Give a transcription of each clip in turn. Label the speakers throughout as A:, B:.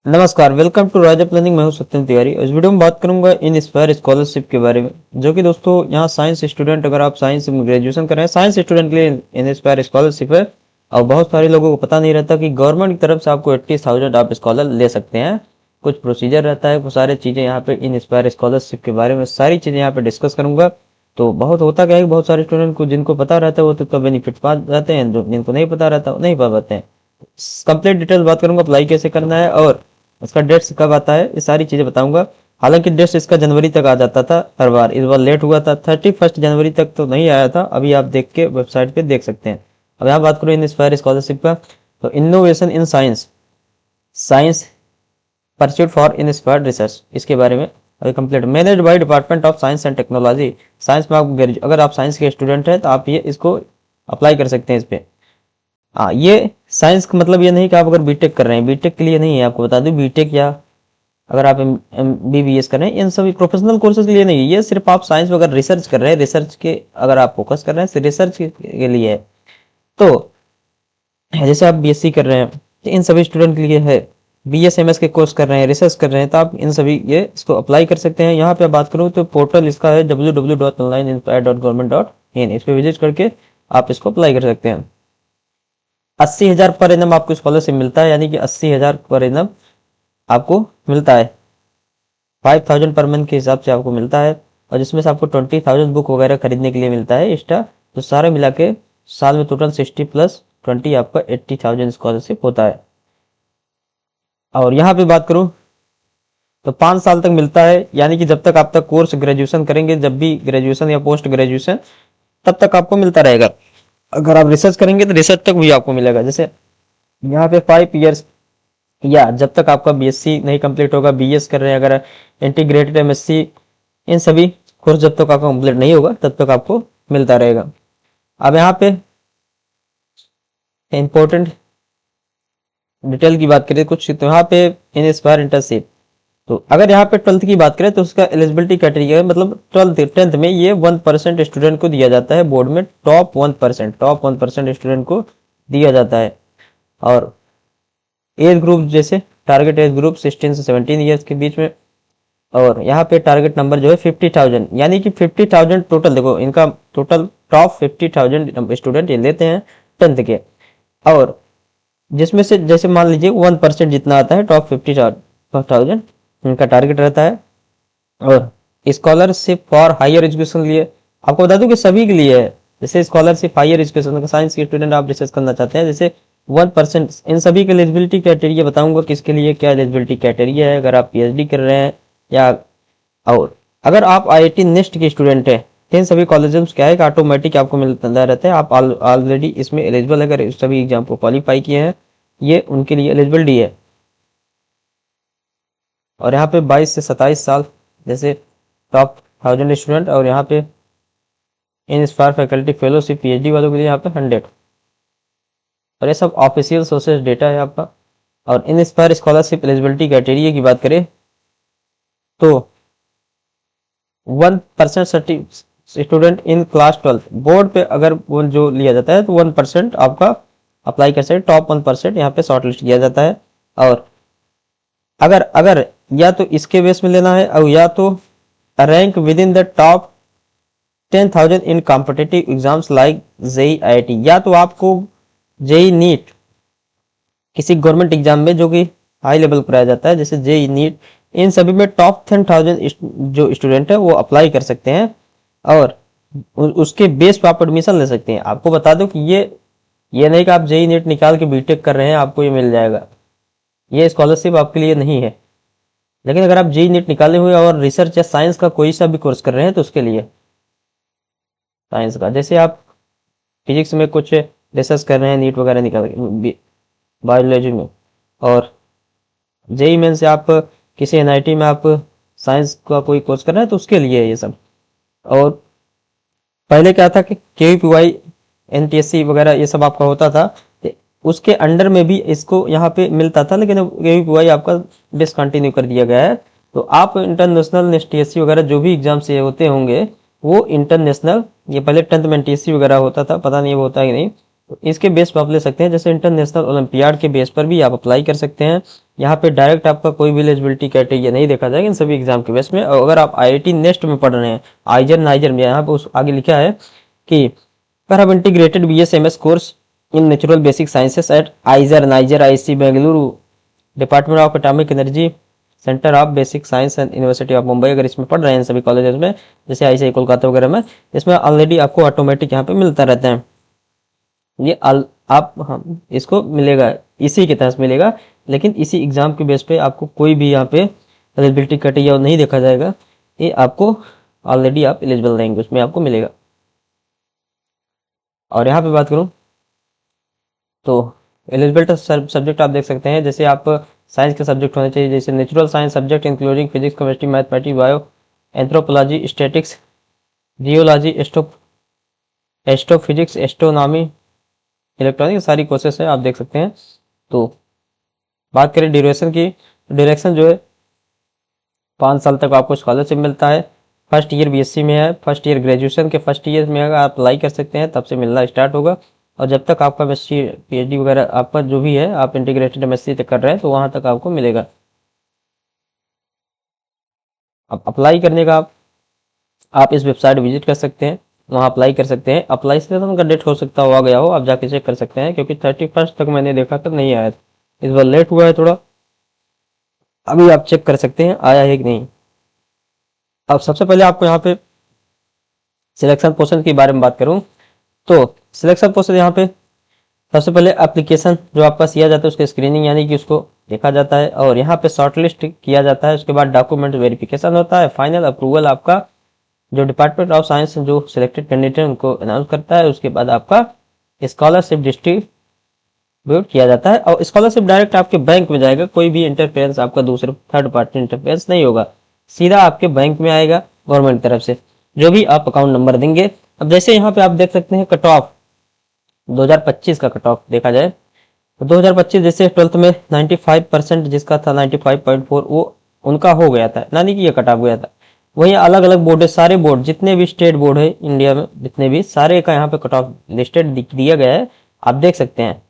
A: नमस्कार, welcome to Raja planning. मैं हूं सत्यम तिवारी। इस वीडियो में बात करूंगा इन इंस्पायर स्कॉलरशिप के बारे में, जो कि दोस्तों यहाँ साइंस स्टूडेंट, अगर आप साइंस में ग्रेजुएशन कर रहे हैं, साइंस स्टूडेंट के लिए इन इंस्पायर स्कॉलरशिप है। और बहुत सारे लोगों को पता नहीं रहता कि गवर्नमेंट की तरफ से आपको 80,000 आप स्कॉलर ले सकते हैं। कुछ प्रोसीजर रहता है, वो सारी चीज़ें यहाँ पे इन इंस्पायर स्कॉलरशिप के बारे में सारी चीज़ें यहाँ पे डिस्कस करूंगा। तो बहुत होता क्या है कि बहुत सारे स्टूडेंट को जिनको पता रहता है वो तो बेनिफिट पा जाते हैं, जो जिनको नहीं पता रहता वो नहीं पा पाते हैं। कंप्लीट डिटेल बात करूंगा, अप्लाई कैसे करना है और उसका डेट्स कब आता है, ये सारी चीजें बताऊंगा। हालांकि डेट्स इसका जनवरी तक आ जाता था हर बार, इस बार लेट हुआ था, 31 जनवरी तक तो नहीं आया था। अभी आप देख के वेबसाइट पे देख सकते हैं। अब यहाँ बात करूँ इन इंस्पायर स्कॉलरशिप का, तो innovation in science, science pursuit for inspired research, इसके बारे में अभी complete. Manage by department of science and technology. Science में आप अगर आप साइंस के स्टूडेंट हैं तो आप ये इसको अप्लाई कर सकते हैं इस पे। हाँ, ये साइंस का मतलब ये नहीं कि आप अगर बीटेक कर रहे हैं, बीटेक के लिए नहीं है। आपको बता दूं, बीटेक या अगर आप एमबीबीएस कर रहे हैं, इन सभी प्रोफेशनल कोर्सेज के लिए नहीं है। ये सिर्फ आप साइंस में अगर रिसर्च कर रहे हैं, रिसर्च के अगर आप फोकस कर रहे हैं, रिसर्च के लिए है। तो जैसे आप बीएससी कर रहे हैं तो इन सभी स्टूडेंट के लिए है। बीएसएमएस के कोर्स कर रहे हैं, रिसर्च कर रहे हैं, तो आप इन सभी ये इसको अप्लाई कर सकते हैं। यहाँ पे बात करूँ तो पोर्टल इसका है www.onlineinspire.government.in। इस पे विजिट करके आप इसको अप्लाई कर सकते हैं। 80,000 पर एनम आपको स्कॉलरशिप मिलता है, यानी कि 80,000 पर एनम आपको मिलता है। 5,000 पर मंथ के हिसाब से आपको मिलता है, और जिसमें से आपको 20,000 बुक वगैरह खरीदने के लिए मिलता है एक्स्ट्रा। तो सारे मिला के साल में टोटल 60 प्लस 20 आपका 80,000 स्कॉलरशिप होता है। और यहाँ पे बात करूँ तो 5 साल तक मिलता है, यानी कि जब तक आप तक कोर्स ग्रेजुएशन करेंगे, जब भी ग्रेजुएशन या पोस्ट ग्रेजुएशन, तब तक आपको मिलता रहेगा। अगर आप रिसर्च करेंगे तो रिसर्च तक भी आपको मिलेगा। जैसे यहाँ पे 5 ईयर्स, या जब तक आपका बीएससी नहीं कंप्लीट होगा, बीएस कर रहे हैं अगर, इंटीग्रेटेड एमएससी, इन सभी कोर्स जब तक आपका कंप्लीट नहीं होगा तब तक आपको मिलता रहेगा। अब यहाँ पे इंपॉर्टेंट डिटेल की बात करें कुछ, तो यहाँ पे इन इंस्पायर इंटर्नशिप, तो अगर यहाँ पे 12th की बात करें तो उसका एलिजिबिलिटी क्राइटेरिया है, मतलब 10th में ये 1% स्टूडेंट को दिया जाता है बोर्ड में। टॉप 1% स्टूडेंट को दिया जाता है। और एज ग्रुप, जैसे टारगेट एज ग्रुप 16 से 17 ईयर्स के बीच में। और यहाँ पे टारगेट नंबर जो है 50,000, यानी कि 50,000 टोटल। देखो इनका टोटल टॉप 50,000 स्टूडेंट ये लेते हैं 10th के। और जिसमें से जैसे मान लीजिए 1% जितना आता है, टॉप 50,000 इनका टारगेट रहता है। और स्कॉलरशिप फॉर हायर एजुकेशन लिए आपको बता दूं कि सभी के लिए है। जैसे स्कॉलरशिप हायर एजुकेशन, साइंस के स्टूडेंट आप रिसर्च करना चाहते हैं, जैसे 1%, इन सभी के एलिजिबिलिटी क्राइटेरिया बताऊंगा किसके लिए क्या एलिजिबिलिटी क्राइटेरिया है। अगर आप पीएचडी कर रहे हैं, या और अगर आप आईआईटी नेक्स्ट के स्टूडेंट हैं, तो इन सभी कॉलेज में क्या है कि ऑटोमेटिक आपको मिलता रहता है। आप ऑलरेडी इसमें एलिजिबल, अगर सभी एग्जाम को क्वालिफाई किए हैं, ये उनके लिए एलिजिबिलिटी है। और यहाँ पे 22 से 27 साल, जैसे टॉप 1000 स्टूडेंट। और यहाँ पे इन इंस्पायर फैकल्टी फेलोशिप पीएचडी वालों के लिए यहाँ पे 100। और ये सब ऑफिशियल सोर्सेज डेटा है आपका। और इन इंस्पायर स्कॉलरशिप एलिजिबिलिटी क्राइटेरिया की बात करें तो 1% स्टूडेंट इन क्लास 12 बोर्ड पे अगर वो जो लिया जाता है, तो 1% आपका अप्लाई कर सकते। टॉप 1% यहाँ पे शॉर्ट लिस्ट किया जाता है। और अगर अगर या तो इसके बेस में लेना है, और या तो rank within the top 10,000 in competitive exams like JEE IIT, या तो आपको जेई नीट किसी गवर्नमेंट एग्जाम में जो कि हाई लेवल कराया जाता है, जैसे जेई नीट, इन सभी में टॉप 10,000 जो स्टूडेंट है वो अप्लाई कर सकते हैं। और उसके बेस पर आप एडमिशन ले सकते हैं। आपको बता दो कि ये नहीं कि आप जेई नीट निकाल के बीटेक कर रहे हैं आपको ये मिल जाएगा, ये स्कॉलरशिप आपके लिए नहीं है। लेकिन अगर आप जेई नीट निकाले हुए और रिसर्च या साइंस का कोई सा भी कोर्स कर रहे हैं तो उसके लिए, साइंस का, जैसे आप फिजिक्स में कुछ रिसर्च कर रहे हैं, नीट वगैरह निकाल बायोलॉजी में, और जेई मेन से आप किसी एनआईटी में आप साइंस का कोई कोर्स कर रहे हैं तो उसके लिए है ये सब। और पहले क्या था कि केवीपीवाई एनटीएससी वगैरह ये सब आपका होता था, उसके अंडर में भी इसको यहाँ पे मिलता था, लेकिन केवीपीवाई आपका डिसकंटिन्यू कर दिया गया है। तो आप इंटरनेशनल टीएससी वगैरह जो भी एग्जाम से होते होंगे वो इंटरनेशनल, ये पहले 10th में टीएससी वगैरह होता था, पता नहीं वो होता है कि नहीं, तो इसके बेस पर आप ले सकते हैं। जैसे इंटरनेशनल ओलंपियाड के बेस पर भी आप अप्लाई कर सकते हैं। यहाँ पे डायरेक्ट आपका कोई भी एलिजिबिलिटी क्राइटेरिया नहीं देखा जाएगा इन सभी एग्जाम के बेस में। और अगर आप आईआईटी नेक्स्ट में पढ़ रहे हैं, आइजर नाइजर में, यहाँ पे उस आगे लिखा है कि पर have integrated BSMS course in natural basic sciences at ISER, Niger, IC Bengaluru, department of atomic energy, centre of basic science and university of Mumbai, अगर इसमें पढ़ रहे हैं सभी कॉलेजेस में, जैसे ICI कोलकाता वगैरह में, इसमें ऑलरेडी आपको ऑटोमेटिक यहाँ पे मिलता रहता है। ये आप हम इसको मिलेगा, इसी के तहत मिलेगा, लेकिन इसी एग्जाम के बेस पे आपको कोई भी यहाँ पे एलिजिबिलिटी क्राइटेरिया नहीं देखा जाएगा। ये आपको ऑलरेडी आप एलिजिबल रहेंगे, उसमें आपको मिलेगा। और यहाँ पे बात करूँ तो एलिजिबल सब्जेक्ट आप देख सकते हैं। जैसे आप साइंस के सब्जेक्ट होने चाहिए, जैसे natural science subject including physics, chemistry, mathematics, bio, anthropology, statics, geology, astrophysics, astronomy, electronic, सारी कोर्सेस है, आप देख सकते हैं। तो बात करें ड्यूरेशन की, ड्यूरेशन जो है 5 साल तक आपको स्कॉलरशिप मिलता है। फर्स्ट ईयर बीएससी में है, फर्स्ट ईयर ग्रेजुएशन के फर्स्ट ईयर में अगर आप अप्लाई कर सकते हैं तब से मिलना स्टार्ट होगा। और जब तक आपका एमएससी पीएचडी वगैरह आपका जो भी है, आप इंटीग्रेटेड एमएससी तक कर रहे हैं, तो वहाँ तक आपको मिलेगा। अब अप्लाई करने का आप इस वेबसाइट विजिट कर सकते हैं, वहाँ अप्लाई कर सकते हैं। अप्लाई से उनका डेट हो सकता हो आ गया हो, आप जाके चेक कर सकते हैं, क्योंकि 31 तक मैंने देखा था नहीं आया था, इस बार लेट हुआ है थोड़ा। अभी आप चेक कर सकते हैं आया है कि नहीं। अब सबसे पहले आपको यहाँ पे सिलेक्शन प्रोसेस के बारे में बात करूँ तो सिलेक्शन प्रोसेस यहाँ पे सबसे पहले एप्लीकेशन जो आपका किया जाता है उसकी स्क्रीनिंग यानी कि उसको देखा जाता है, और यहाँ पे शॉर्टलिस्ट किया जाता है। उसके बाद डॉक्यूमेंट वेरिफिकेशन होता है, फाइनल अप्रूवल आपका जो डिपार्टमेंट ऑफ साइंस जो सिलेक्टेड कैंडिडेट उनको अनाउंस करता है। उसके बाद आपका स्कॉलरशिप डिस्ट्रीब्यूट किया जाता है, और स्कॉलरशिप डायरेक्ट आपके बैंक में जाएगा, कोई भी इंटरफेरेंस आपका दूसरे थर्ड पार्टी इंटरफेरेंस नहीं होगा, सीधा आपके बैंक में आएगा गवर्नमेंट की तरफ से, जो भी आप अकाउंट नंबर देंगे। अब जैसे यहाँ पे आप देख सकते हैं कट ऑफ 2025 का कट ऑफ देखा जाए तो 2025 जैसे 12th में 95% जिसका था 95.4 वो उनका हो गया था, यानी कि ये कट ऑफ गया था। वहीं अलग अलग बोर्ड है, सारे बोर्ड जितने भी स्टेट बोर्ड है इंडिया में जितने भी सारे का यहाँ पे कट ऑफ लिस्टेड दिया गया है, आप देख सकते हैं।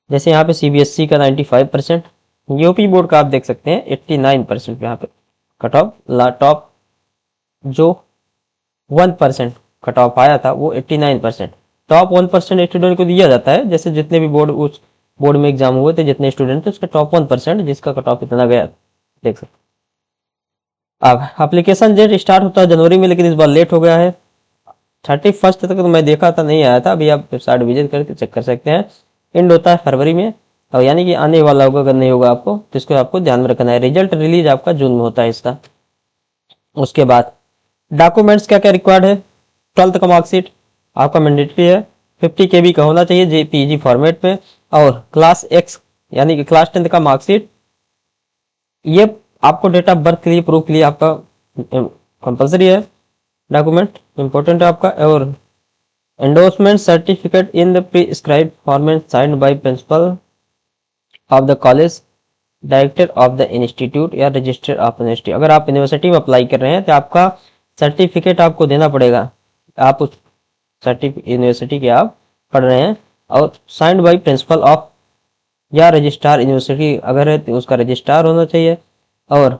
A: जैसे यहाँ पे सीबीएसई का 95%, यूपी बोर्ड का आप देख सकते हैं 89% यहाँ पे कट ऑफ। टॉप जो 1% कट ऑफ आया था वो 89%। टॉप 1% स्टूडेंट को दिया जाता है, जैसे जितने भी बोर्ड उस बोर्ड में एग्जाम हुए थे, जितने स्टूडेंट थे उसका टॉप 1% जिसका कट ऑफ इतना गया, देख सकते। अब एप्लीकेशन डेट स्टार्ट होता है जनवरी में, लेकिन इस बार लेट हो गया है। 31 तक तो मैं देखा था नहीं आया था, अभी आप वेबसाइट विजिट करके चेक कर सकते हैं। एंड होता है फरवरी में, और यानी कि आने वाला होगा, अगर नहीं होगा आपको तो इसको आपको ध्यान में रखना है। रिजल्ट रिलीज आपका जून में होता है इसका। उसके बाद डॉक्यूमेंट्स क्या क्या रिक्वायर्ड है, 12th का मार्कशीट आपका मैंडेटरी है, 50 KB का होना चाहिए जेपीजी फॉर्मेट में, और क्लास एक्स यानी कि क्लास 10th का मार्कशीट। ये आपको डेट ऑफ बर्थ के लिए प्रूफ के लिए आपका कंपलसरी है, डॉक्यूमेंट इंपॉर्टेंट है आपका। और endorsement certificate in the prescribed format signed by principle of the college, director of the institute या रजिस्टर ऑफ यूनिवर्सिटी। अगर आप यूनिवर्सिटी में अप्लाई कर रहे हैं तो आपका सर्टिफिकेट आपको देना पड़ेगा, आप उस सर्टिफिकेट यूनिवर्सिटी के आप पढ़ रहे हैं, और साइंड बाय प्रिंसिपल ऑफ या रजिस्ट्रार यूनिवर्सिटी अगर है तो उसका रजिस्ट्रार होना चाहिए, और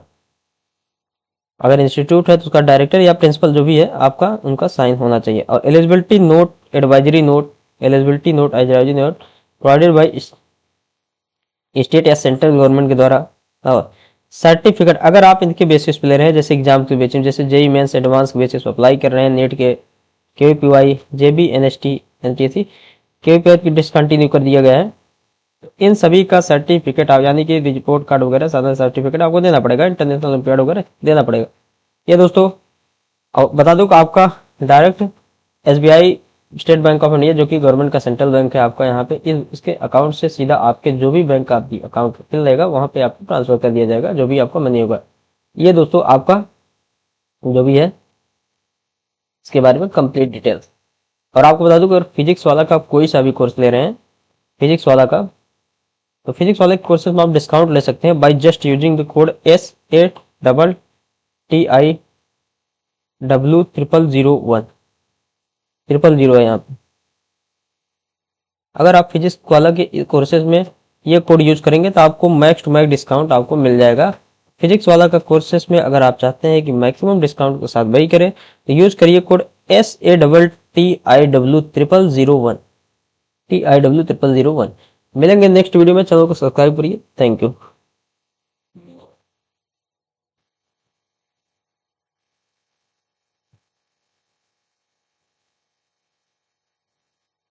A: अगर इंस्टीट्यूट है तो उसका डायरेक्टर या प्रिंसिपल जो भी है आपका उनका साइन होना चाहिए। और eligibility note, advisory note, eligibility note, advisory note provided by state या सेंट्रल गवर्नमेंट के द्वारा। और सर्टिफिकेट अगर आप इनके बेसिस पे ले रहे हैं, जैसे एग्जाम के बेसिस, जैसे जेई मेंस एडवांस के बेसिस पे अप्लाई कर रहे हैं, नेट के, केवीपीवाई, जेबी, एनएसटी, एनटीएससी, केवीपीआई की डिसकंटिन्यू कर दिया गया है, तो इन सभी का सर्टिफिकेट आप यानी कि रिपोर्ट कार्ड वगैरह सारा सर्टिफिकेट आपको देना पड़ेगा, इंटरनेशनल ओलंपियाड वगैरह देना पड़ेगा। ये दोस्तों और बता दूं कि आपका direct SBI state bank of India जो कि गवर्नमेंट का सेंट्रल बैंक है आपका, यहाँ पे इसके अकाउंट से सीधा आपके जो भी बैंक का आपकी अकाउंट फिल रहेगा वहाँ पे आपको ट्रांसफर कर दिया जाएगा जो भी आपका मनी होगा। ये दोस्तों आपका जो भी है इसके बारे में कंप्लीट डिटेल्स। और आपको बता दूं अगर फिजिक्स वाला का आप कोई सा भी कोर्स ले रहे हैं फिजिक्स वाला का, तो फिजिक्स वाले कोर्सेज में आप डिस्काउंट ले सकते हैं by just using the code S8TIW0001, 000 है यहाँ पे। अगर आप फिजिक्स वाला के कोर्सेज में ये कोड यूज करेंगे तो आपको मैक्स टू मैक्स डिस्काउंट आपको मिल जाएगा। फिजिक्स वाला का कोर्सेज में अगर आप चाहते हैं कि मैक्सिमम डिस्काउंट के साथ बाई करें तो यूज करिए कोड SATTIW0001 TIW0001। मिलेंगे नेक्स्ट वीडियो में, चैनल को सब्सक्राइब करिए। Thank you.